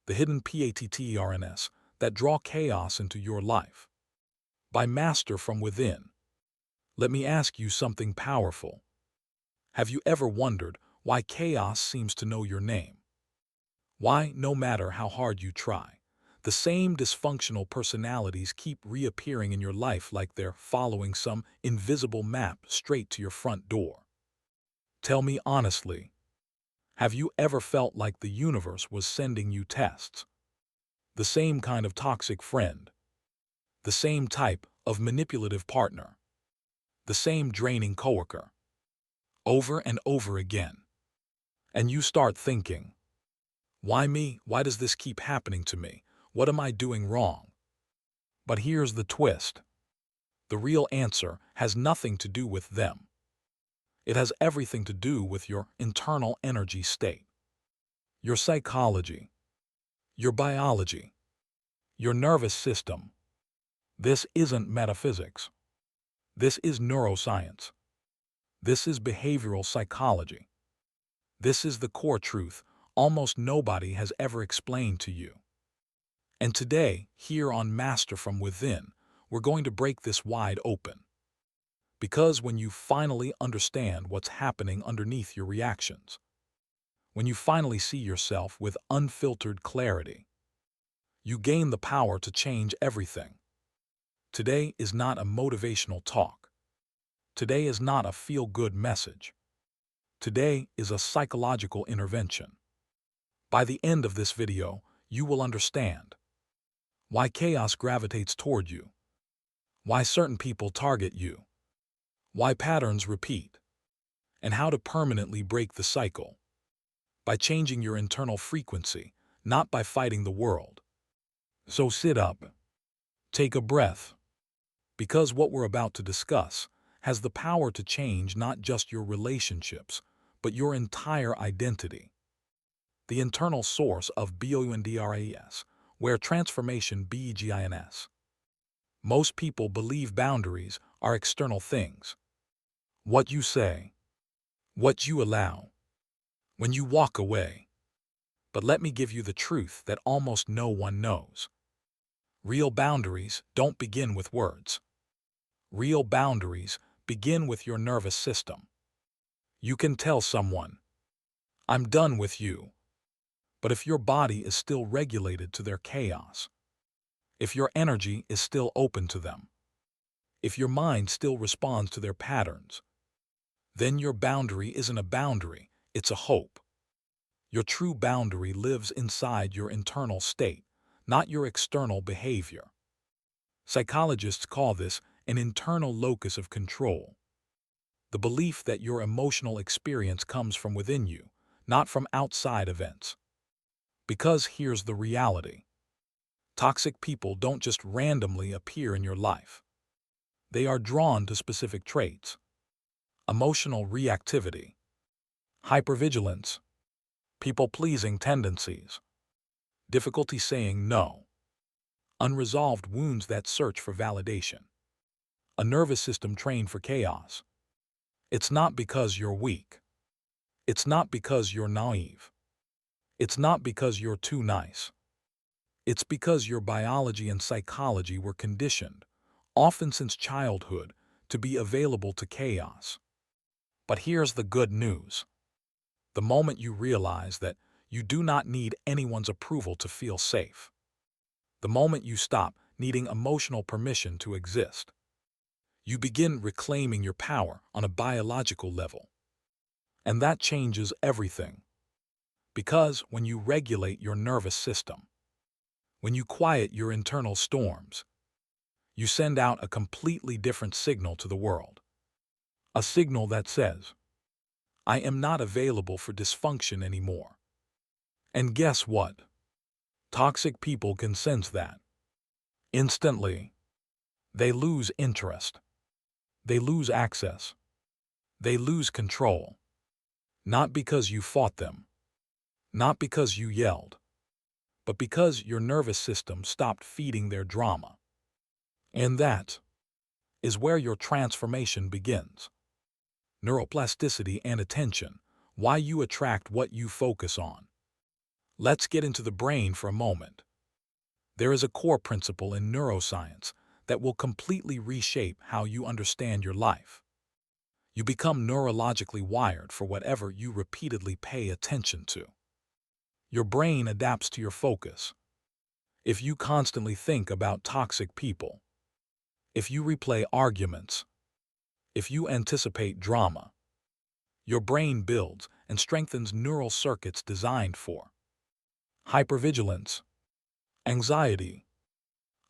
the hidden patterns that draw chaos into your life. By Master from Within, let me ask you something powerful. Have you ever wondered why chaos seems to know your name? Why, no matter how hard you try, the same dysfunctional personalities keep reappearing in your life like they're following some invisible map straight to your front door? Tell me honestly, have you ever felt like the universe was sending you tests? The same kind of toxic friend, the same type of manipulative partner, the same draining coworker, over and over again. And you start thinking, why me? Why does this keep happening to me? What am I doing wrong? But here's the twist. The real answer has nothing to do with them. It has everything to do with your internal energy state, your psychology, your biology, your nervous system. This isn't metaphysics. This is neuroscience. This is behavioral psychology. This is the core truth almost nobody has ever explained to you. And today, here on Master from Within, we're going to break this wide open. Because when you finally understand what's happening underneath your reactions, when you finally see yourself with unfiltered clarity, you gain the power to change everything. Today is not a motivational talk. Today is not a feel-good message. Today is a psychological intervention. By the end of this video, you will understand why chaos gravitates toward you, why certain people target you, why patterns repeat, and how to permanently break the cycle by changing your internal frequency, not by fighting the world. So sit up, take a breath, because what we're about to discuss has the power to change not just your relationships, but your entire identity. The internal source of BOUNDRAES, where transformation begins. Most people believe boundaries are external things. What you say, what you allow, when you walk away. But let me give you the truth that almost no one knows. Real boundaries don't begin with words. Real boundaries begin with your nervous system. You can tell someone, I'm done with you. But if your body is still regulated to their chaos, if your energy is still open to them, if your mind still responds to their patterns, then your boundary isn't a boundary, it's a hope. Your true boundary lives inside your internal state, not your external behavior. Psychologists call this an internal locus of control. The belief that your emotional experience comes from within you, not from outside events. Because here's the reality. Toxic people don't just randomly appear in your life. They are drawn to specific traits. Emotional reactivity, hypervigilance, people-pleasing tendencies, difficulty saying no, unresolved wounds that search for validation, a nervous system trained for chaos. It's not because you're weak. It's not because you're naive. It's not because you're too nice. It's because your biology and psychology were conditioned, often since childhood, to be available to chaos. But here's the good news. The moment you realize that you do not need anyone's approval to feel safe, the moment you stop needing emotional permission to exist, you begin reclaiming your power on a biological level. And that changes everything. Because when you regulate your nervous system, when you quiet your internal storms, you send out a completely different signal to the world. A signal that says, I am not available for dysfunction anymore. And guess what? Toxic people can sense that. Instantly, they lose interest. They lose access. They lose control. Not because you fought them. Not because you yelled. But because your nervous system stopped feeding their drama. And that is where your transformation begins. Neuroplasticity and attention, why you attract what you focus on. Let's get into the brain for a moment. There is a core principle in neuroscience that will completely reshape how you understand your life. You become neurologically wired for whatever you repeatedly pay attention to. Your brain adapts to your focus. If you constantly think about toxic people, if you replay arguments, if you anticipate drama, your brain builds and strengthens neural circuits designed for hypervigilance, anxiety,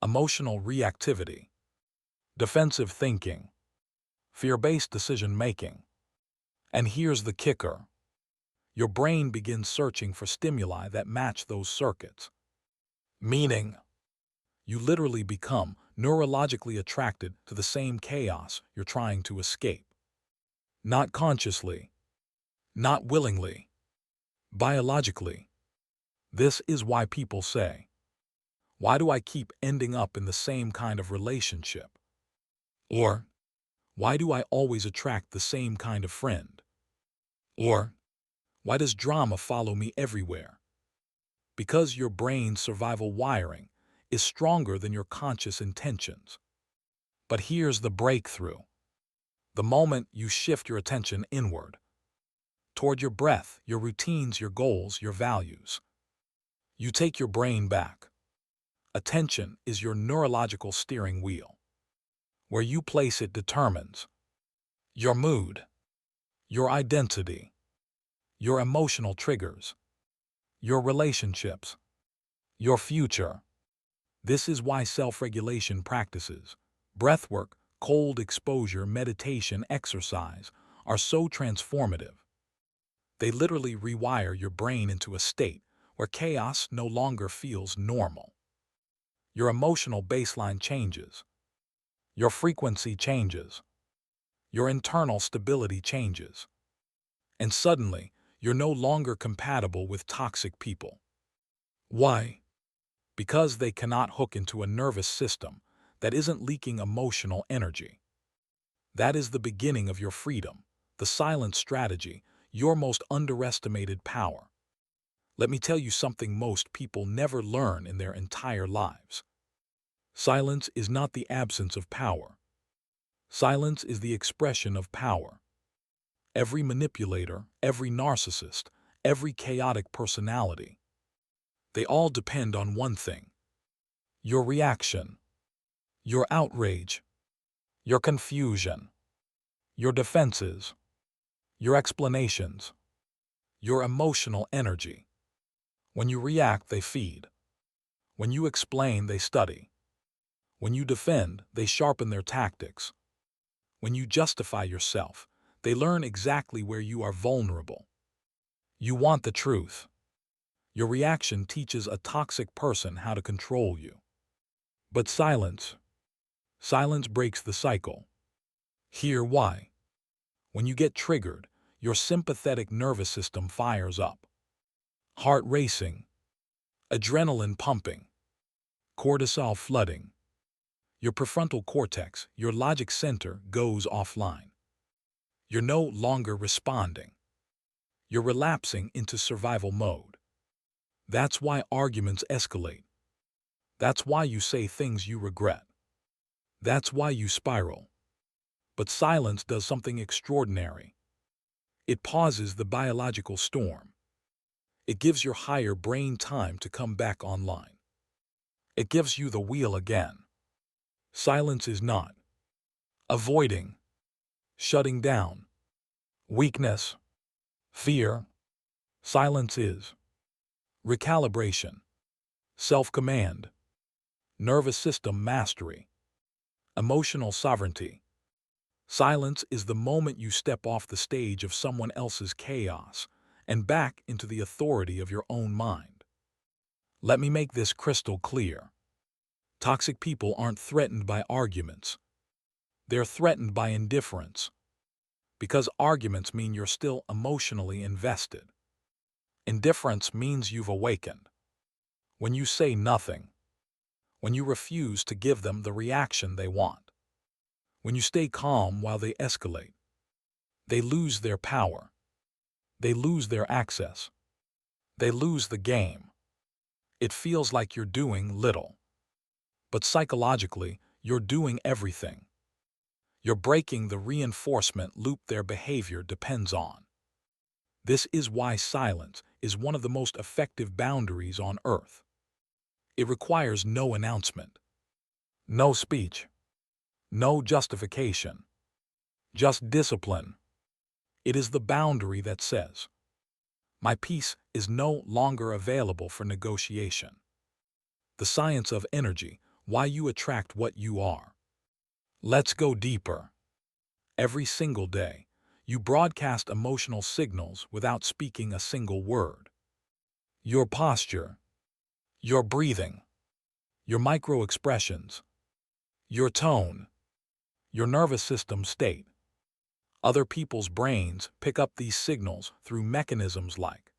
emotional reactivity, defensive thinking, fear-based decision-making. And here's the kicker. Your brain begins searching for stimuli that match those circuits. Meaning, you literally become neurologically attracted to the same chaos you're trying to escape. Not consciously, not willingly, biologically. This is why people say, "Why do I keep ending up in the same kind of relationship?" Or, "Why do I always attract the same kind of friend?" Or, "Why does drama follow me everywhere?" Because your brain's survival wiring is stronger than your conscious intentions. But here's the breakthrough. The moment you shift your attention inward, toward your breath, your routines, your goals, your values, you take your brain back. Attention is your neurological steering wheel. Where you place it determines your mood, your identity, your emotional triggers, your relationships, your future. This is why self-regulation practices, breathwork, cold exposure, meditation, exercise, are so transformative. They literally rewire your brain into a state where chaos no longer feels normal. Your emotional baseline changes. Your frequency changes. Your internal stability changes. And suddenly, you're no longer compatible with toxic people. Why? Because they cannot hook into a nervous system that isn't leaking emotional energy. That is the beginning of your freedom, the silent strategy, your most underestimated power. Let me tell you something most people never learn in their entire lives. Silence is not the absence of power. Silence is the expression of power. Every manipulator, every narcissist, every chaotic personality, they all depend on one thing: your reaction, your outrage, your confusion, your defenses, your explanations, your emotional energy. When you react, they feed. When you explain, they study. When you defend, they sharpen their tactics. When you justify yourself, they learn exactly where you are vulnerable. You want the truth. Your reaction teaches a toxic person how to control you. But silence breaks the cycle. Hear why. When you get triggered, your sympathetic nervous system fires up. Heart racing, adrenaline pumping, cortisol flooding. Your prefrontal cortex, your logic center, goes offline. You're no longer responding. You're relapsing into survival mode. That's why arguments escalate. That's why you say things you regret. That's why you spiral. But silence does something extraordinary. It pauses the biological storm. It gives your higher brain time to come back online. It gives you the wheel again. Silence is not avoiding, shutting down, weakness, fear. Silence is recalibration, self-command, nervous system mastery, emotional sovereignty. Silence is the moment you step off the stage of someone else's chaos and back into the authority of your own mind. Let me make this crystal clear. Toxic people aren't threatened by arguments. They're threatened by indifference. Because arguments mean you're still emotionally invested. Indifference means you've awakened. When you say nothing, when you refuse to give them the reaction they want, when you stay calm while they escalate, they lose their access. They lose their power. They lose their access. They lose the game. It feels like you're doing little. But psychologically, you're doing everything. You're breaking the reinforcement loop their behavior depends on. This is why silence is one of the most effective boundaries on Earth. It requires no announcement, no speech, no justification, just discipline. It is the boundary that says, my peace is no longer available for negotiation. The science of energy, why you attract what you are. Let's go deeper. Every single day, you broadcast emotional signals without speaking a single word. Your posture, your breathing, your micro-expressions, your tone, your nervous system state. Other people's brains pick up these signals through mechanisms like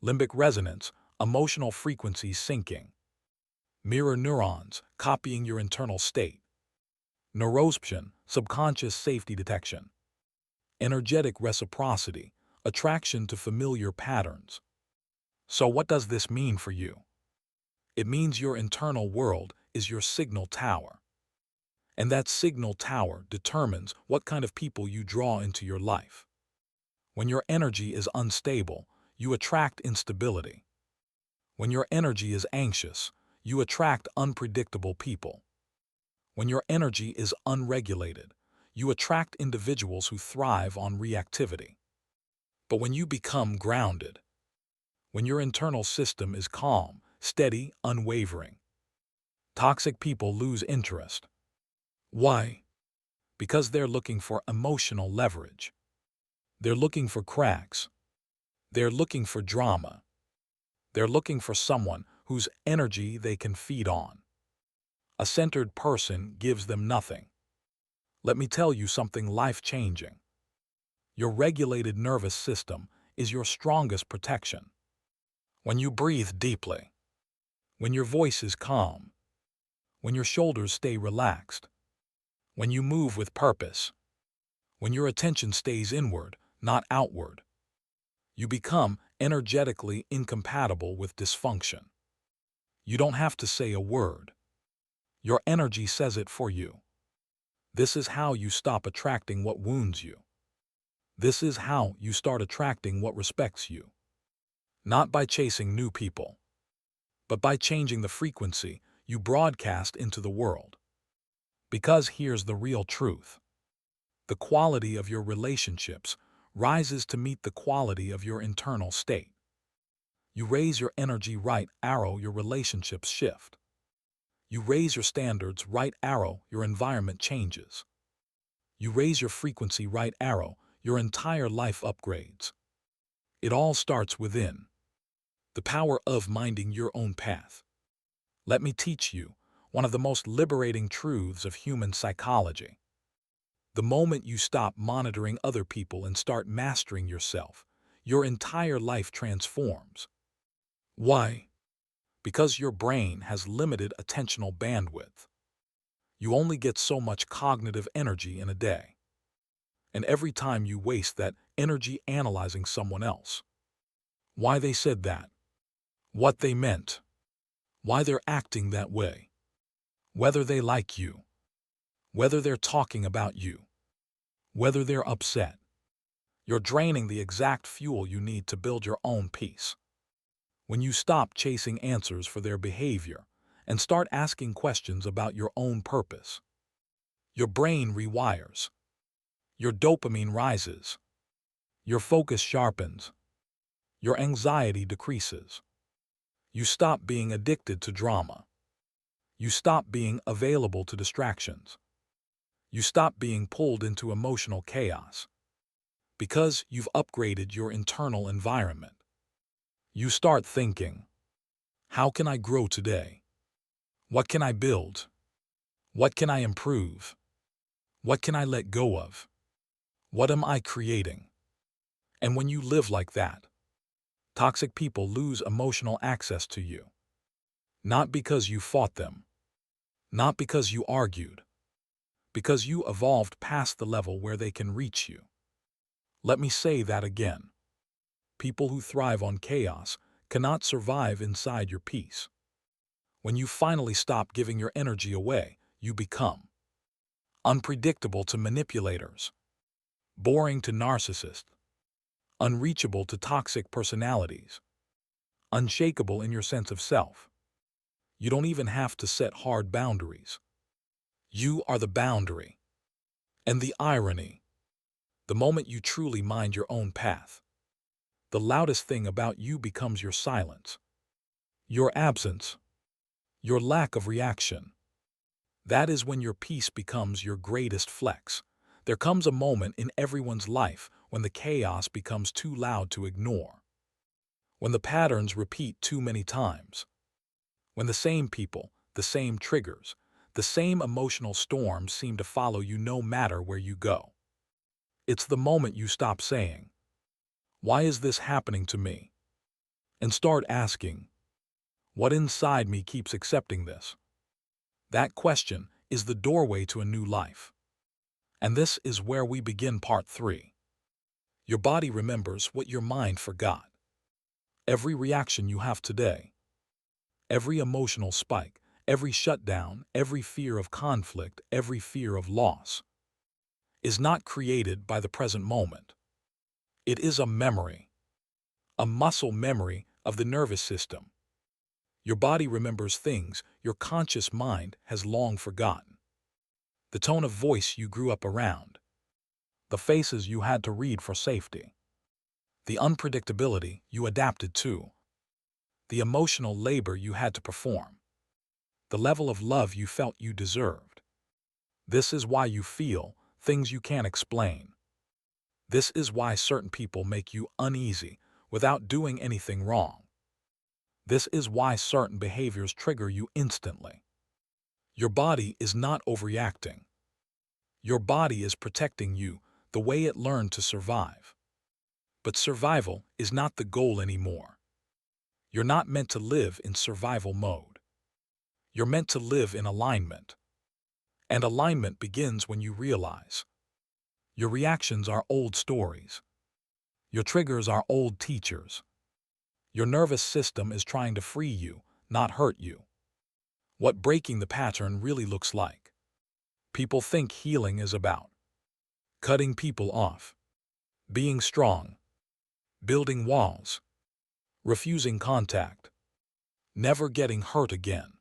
limbic resonance, emotional frequencies syncing, mirror neurons copying your internal state, neuroception, subconscious safety detection, energetic reciprocity, attraction to familiar patterns. So what does this mean for you? It means your internal world is your signal tower. And that signal tower determines what kind of people you draw into your life. When your energy is unstable, you attract instability. When your energy is anxious, you attract unpredictable people. When your energy is unregulated, you attract individuals who thrive on reactivity. But when you become grounded, when your internal system is calm, steady, unwavering, toxic people lose interest. Why? Because they're looking for emotional leverage. They're looking for cracks. They're looking for drama. They're looking for someone whose energy they can feed on. A centered person gives them nothing. Let me tell you something life-changing. Your regulated nervous system is your strongest protection. When you breathe deeply, when your voice is calm, when your shoulders stay relaxed, when you move with purpose, when your attention stays inward, not outward, you become energetically incompatible with dysfunction. You don't have to say a word. Your energy says it for you. This is how you stop attracting what wounds you. This is how you start attracting what respects you. Not by chasing new people, but by changing the frequency you broadcast into the world. Because here's the real truth. The quality of your relationships rises to meet the quality of your internal state. You raise your energy right arrow, your relationships shift. You raise your standards right arrow, your environment changes. You raise your frequency right arrow, your entire life upgrades. It all starts within. The power of minding your own path. Let me teach you one of the most liberating truths of human psychology. The moment you stop monitoring other people and start mastering yourself, your entire life transforms. Why? Because your brain has limited attentional bandwidth. You only get so much cognitive energy in a day. And every time you waste that energy analyzing someone else, why they said that, what they meant, why they're acting that way, whether they like you, whether they're talking about you, whether they're upset, you're draining the exact fuel you need to build your own peace. When you stop chasing answers for their behavior and start asking questions about your own purpose, your brain rewires, your dopamine rises, your focus sharpens, your anxiety decreases. You stop being addicted to drama. You stop being available to distractions. You stop being pulled into emotional chaos. Because you've upgraded your internal environment. You start thinking, how can I grow today? What can I build? What can I improve? What can I let go of? What am I creating? And when you live like that, toxic people lose emotional access to you. Not because you fought them. Not because you argued. Because you evolved past the level where they can reach you. Let me say that again. People who thrive on chaos cannot survive inside your peace. When you finally stop giving your energy away, you become unpredictable to manipulators, boring to narcissists, unreachable to toxic personalities, unshakable in your sense of self. You don't even have to set hard boundaries. You are the boundary. And the irony, the moment you truly mind your own path, the loudest thing about you becomes your silence, your absence, your lack of reaction. That is when your peace becomes your greatest flex. There comes a moment in everyone's life when the chaos becomes too loud to ignore, when the patterns repeat too many times, when the same people, the same triggers, the same emotional storms seem to follow you no matter where you go. It's the moment you stop saying, "Why is this happening to me?" and start asking, "What inside me keeps accepting this?" That question is the doorway to a new life. And this is where we begin part 3. Your body remembers what your mind forgot. Every reaction you have today, every emotional spike, every shutdown, every fear of conflict, every fear of loss, is not created by the present moment. It is a memory, a muscle memory of the nervous system. Your body remembers things your conscious mind has long forgotten. The tone of voice you grew up around, the faces you had to read for safety, the unpredictability you adapted to, the emotional labor you had to perform, the level of love you felt you deserved. This is why you feel things you can't explain. This is why certain people make you uneasy without doing anything wrong. This is why certain behaviors trigger you instantly. Your body is not overreacting. Your body is protecting you the way it learned to survive. But survival is not the goal anymore. You're not meant to live in survival mode. You're meant to live in alignment. And alignment begins when you realize your reactions are old stories. Your triggers are old teachers. Your nervous system is trying to free you, not hurt you. What breaking the pattern really looks like. People think healing is about cutting people off, being strong, building walls, refusing contact, never getting hurt again.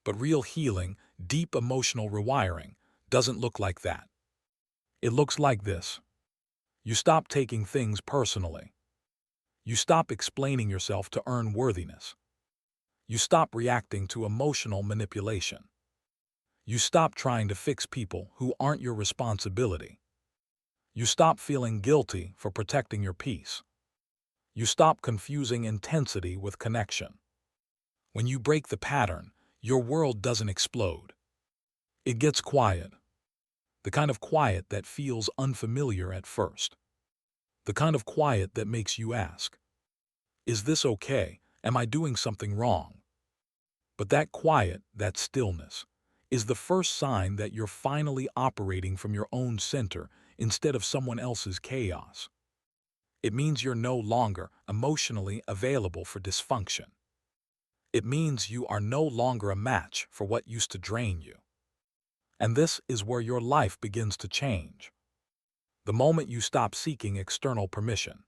But real healing, deep emotional rewiring, doesn't look like that. It looks like this. You stop taking things personally. You stop explaining yourself to earn worthiness. You stop reacting to emotional manipulation. You stop trying to fix people who aren't your responsibility. You stop feeling guilty for protecting your peace. You stop confusing intensity with connection. When you break the pattern, your world doesn't explode. It gets quiet. The kind of quiet that feels unfamiliar at first. The kind of quiet that makes you ask, "Is this okay? Am I doing something wrong?" But that quiet, that stillness, is the first sign that you're finally operating from your own center instead of someone else's chaos. It means you're no longer emotionally available for dysfunction. It means you are no longer a match for what used to drain you. And this is where your life begins to change. The moment you stop seeking external permission.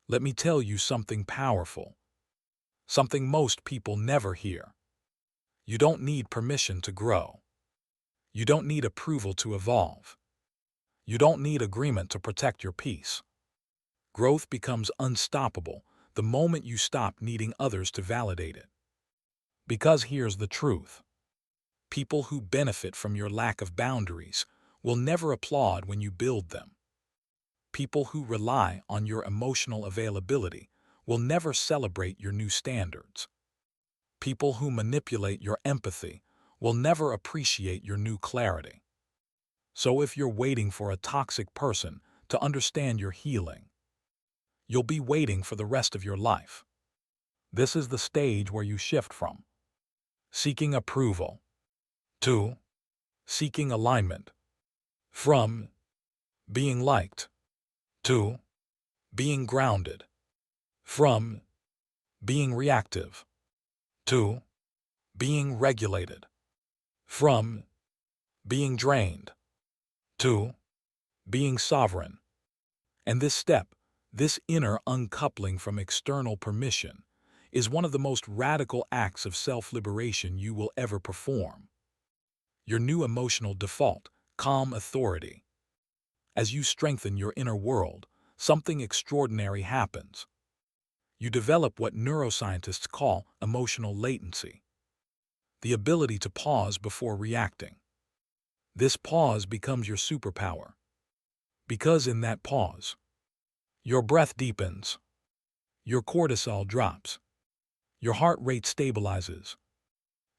Let me tell you something powerful. Something most people never hear. You don't need permission to grow. You don't need approval to evolve. You don't need agreement to protect your peace. Growth becomes unstoppable the moment you stop needing others to validate it. Because here's the truth. People who benefit from your lack of boundaries will never applaud when you build them. People who rely on your emotional availability will never celebrate your new standards. People who manipulate your empathy will never appreciate your new clarity. So if you're waiting for a toxic person to understand your healing, you'll be waiting for the rest of your life. This is the stage where you shift from seeking approval to seeking alignment, from being liked to being grounded, from being reactive. 2. Being regulated. From being drained to being sovereign. And this step, this inner uncoupling from external permission, is one of the most radical acts of self-liberation you will ever perform. Your new emotional default, calm authority. As you strengthen your inner world, something extraordinary happens. You develop what neuroscientists call emotional latency, the ability to pause before reacting. This pause becomes your superpower, because in that pause, your breath deepens, your cortisol drops, your heart rate stabilizes,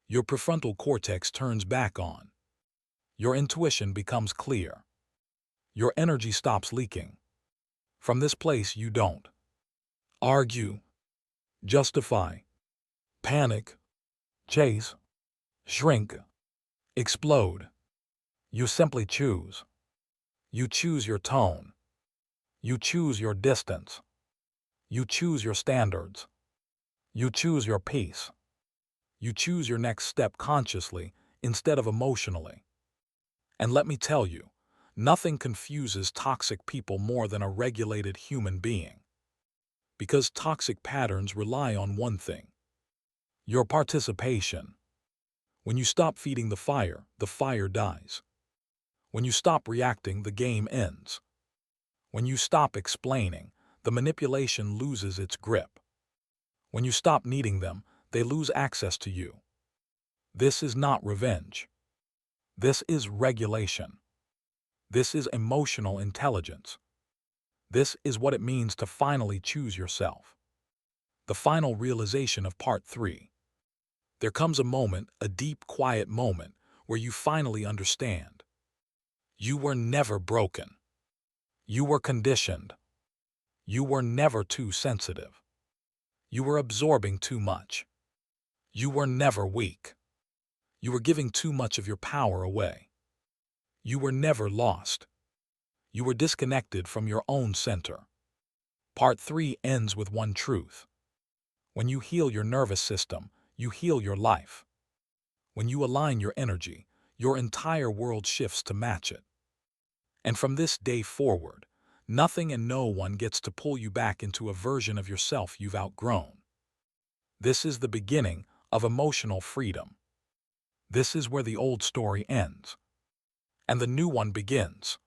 your prefrontal cortex turns back on, your intuition becomes clear, your energy stops leaking. From this place you don't argue, justify, panic, chase, shrink, explode. You simply choose. You choose your tone. You choose your distance. You choose your standards. You choose your peace. You choose your next step consciously instead of emotionally. And let me tell you, nothing confuses toxic people more than a regulated human being. Because toxic patterns rely on one thing: your participation. When you stop feeding the fire dies. When you stop reacting, the game ends. When you stop explaining, the manipulation loses its grip. When you stop needing them, they lose access to you. This is not revenge. This is regulation. This is emotional intelligence. This is what it means to finally choose yourself. The final realization of part 3. There comes a moment, a deep, quiet moment, where you finally understand. You were never broken. You were conditioned. You were never too sensitive. You were absorbing too much. You were never weak. You were giving too much of your power away. You were never lost. You were disconnected from your own center. Part 3 ends with one truth. When you heal your nervous system, you heal your life. When you align your energy, your entire world shifts to match it. And from this day forward, nothing and no one gets to pull you back into a version of yourself you've outgrown. This is the beginning of emotional freedom. This is where the old story ends, and the new one begins.